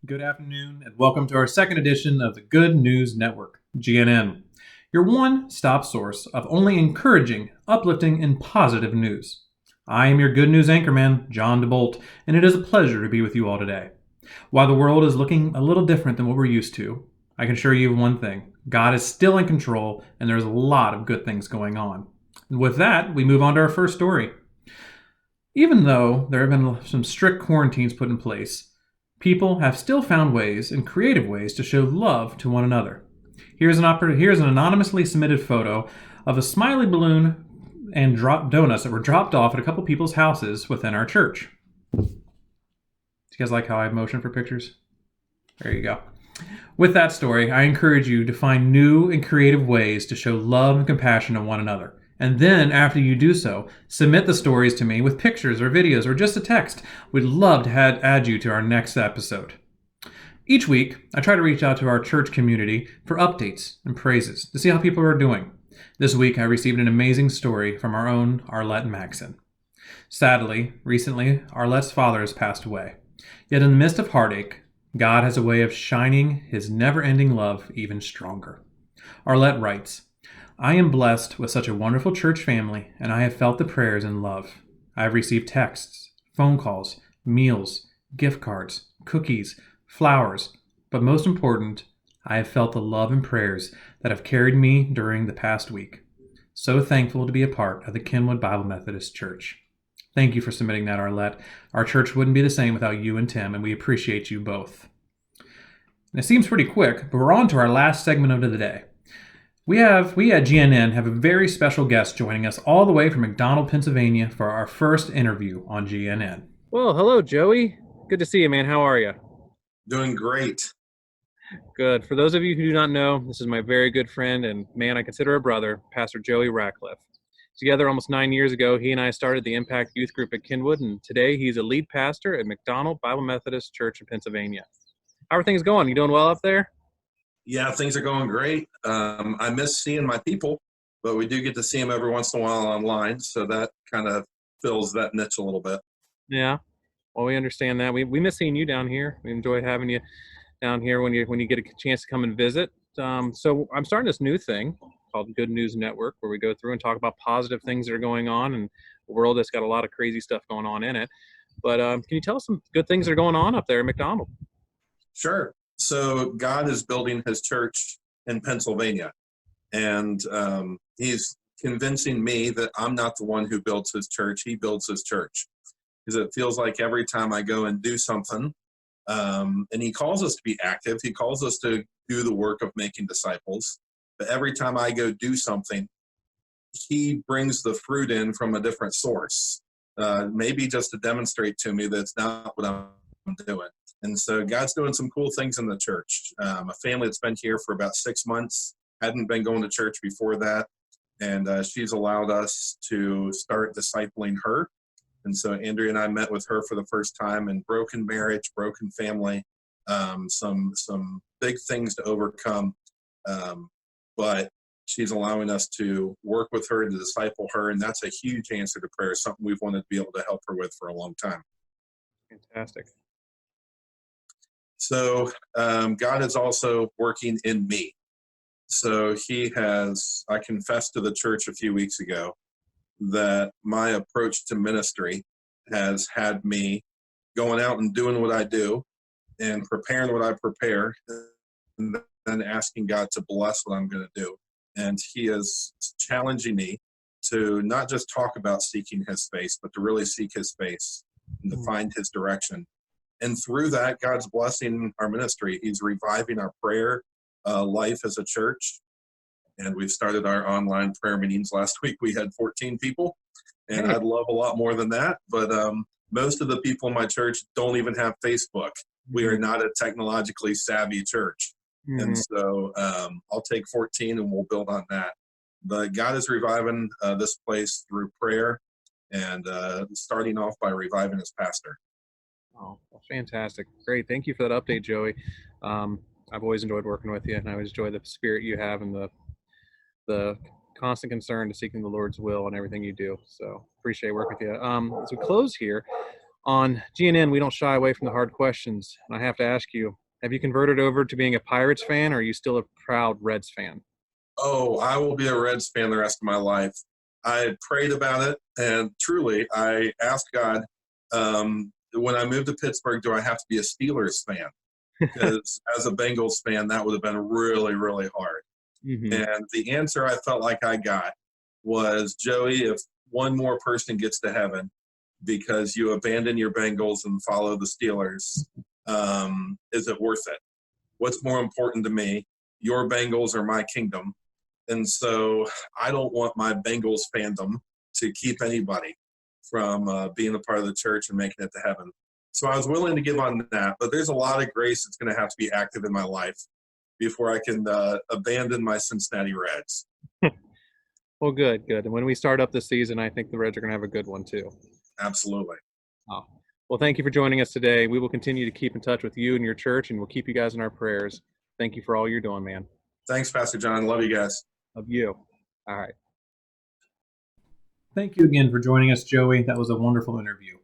Good afternoon, and welcome to our second edition of the Good News Network, GNN, your one stop source of only encouraging, uplifting, and positive news. I am your Good News anchorman, John DeBolt, and it is a pleasure to be with you all today. While the world is looking a little different than what we're used to, I can assure you of one thing: God is still in control, and there's a lot of good things going on. And with that, we move on to our first story. Even though there have been some strict quarantines put in place, people have still found ways and creative ways to show love to one another. Here's an anonymously submitted photo of a smiley balloon and donuts that were dropped off at a couple people's houses within our church. Do you guys like how I motion for pictures? There you go. With that story, I encourage you to find new and creative ways to show love and compassion to one another. And then, after you do so, submit the stories to me with pictures or videos or just a text. We'd love to add you to our next episode. Each week, I try to reach out to our church community for updates and praises to see how people are doing. This week, I received an amazing story from our own Arlette Maxon. Sadly, recently, Arlette's father has passed away. Yet in the midst of heartache, God has a way of shining his never-ending love even stronger. Arlette writes, I am blessed with such a wonderful church family, and I have felt the prayers and love. I have received texts, phone calls, meals, gift cards, cookies, flowers, but most important, I have felt the love and prayers that have carried me during the past week. So thankful to be a part of the Kenwood Bible Methodist Church. Thank you for submitting that, Arlette. Our church wouldn't be the same without you and Tim, and we appreciate you both. And it seems pretty quick, but we're on to our last segment of the day. We at GNN have a very special guest joining us all the way from McDonald, Pennsylvania for our first interview on GNN. Well, hello, Joey. Good to see you, man. How are you? Doing great. Good. For those of you who do not know, this is my very good friend and man I consider a brother, Pastor Joey Ratcliff. Together almost 9 years ago, he and I started the Impact Youth Group at Kenwood, and today he's a lead pastor at McDonald Bible Methodist Church in Pennsylvania. How are things going? You doing well up there? Yeah, things are going great. I miss seeing my people, but we do get to see them every once in a while online, so that kind of fills that niche a little bit. Yeah. Well, we understand that. We miss seeing you down here. We enjoy having you down here when you get a chance to come and visit. So I'm starting this new thing called Good News Network, where we go through and talk about positive things that are going on in a world that's got a lot of crazy stuff going on in it. But can you tell us some good things that are going on up there at McDonald? Sure. So God is building his church in Pennsylvania, and he's convincing me that I'm not the one who builds his church. He builds his church, because it feels like every time I go and do something, and he calls us to be active. He calls us to do the work of making disciples. But every time I go do something, he brings the fruit in from a different source, maybe just to demonstrate to me that it's not what I'm doing. And so God's doing some cool things in the church. A family that's been here for about 6 months, hadn't been going to church before that, and she's allowed us to start discipling her. And so Andrea and I met with her for the first time, and broken marriage, broken family, some big things to overcome. But she's allowing us to work with her and to disciple her, and that's a huge answer to prayer, something we've wanted to be able to help her with for a long time. Fantastic. So God is also working in me. So I confessed to the church a few weeks ago that my approach to ministry has had me going out and doing what I do and preparing what I prepare, and then asking God to bless what I'm going to do. And he is challenging me to not just talk about seeking his face, but to really seek his face and to find his direction. And through that, God's blessing our ministry. He's reviving our prayer life as a church. And we've started our online prayer meetings. Last week we had 14 people, and I'd love a lot more than that. But most of the people in my church don't even have Facebook. We are not a technologically savvy church. And so I'll take 14 and we'll build on that. But God is reviving this place through prayer, and starting off by reviving his pastor. Oh, well, fantastic. Great. Thank you for that update, Joey. I've always enjoyed working with you, and I always enjoy the spirit you have and the constant concern to seeking the Lord's will on everything you do. So appreciate working with you. As we close here, On GNN, we don't shy away from the hard questions. And I have to ask you, have you converted over to being a Pirates fan, or are you still a proud Reds fan? Oh, I will be a Reds fan the rest of my life. I prayed about it, and truly, I asked God, when I moved to Pittsburgh, do I have to be a Steelers fan? Because as a Bengals fan, that would have been really, really hard. Mm-hmm. And the answer I felt like I got was, Joey, if one more person gets to heaven because you abandon your Bengals and follow the Steelers, is it worth it? What's more important to me, your Bengals or my kingdom? And so I don't want my Bengals fandom to keep anybody from being a part of the church and making it to heaven. So I was willing to give on that, but there's a lot of grace that's going to have to be active in my life before I can abandon my Cincinnati Reds. Well, good. And when we start up this season, I think the Reds are going to have a good one too. Absolutely. Oh. Well, thank you for joining us today. We will continue to keep in touch with you and your church, and we'll keep you guys in our prayers. Thank you for all you're doing, man. Thanks, Pastor John. Love you guys. Of you. All right. Thank you again for joining us, Joey. That was a wonderful interview.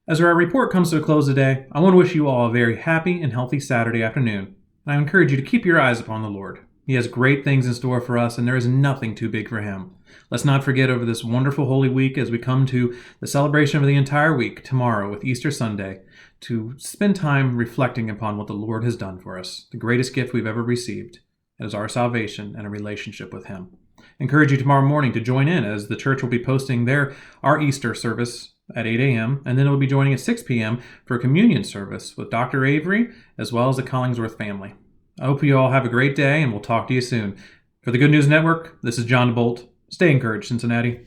As our report comes to a close today, I want to wish you all a very happy and healthy Saturday afternoon. And I encourage you to keep your eyes upon the Lord. He has great things in store for us, and there is nothing too big for him. Let's not forget over this wonderful Holy Week as we come to the celebration of the entire week tomorrow with Easter Sunday to spend time reflecting upon what the Lord has done for us, the greatest gift we've ever received. It is our salvation and a relationship with him. I encourage you tomorrow morning to join in as the church will be posting our Easter service at 8 a.m. and then it will be joining at 6 p.m. for a communion service with Dr. Avery as well as the Collingsworth family. I hope you all have a great day and we'll talk to you soon. For the Good News Network, this is John DeBolt. Stay encouraged, Cincinnati.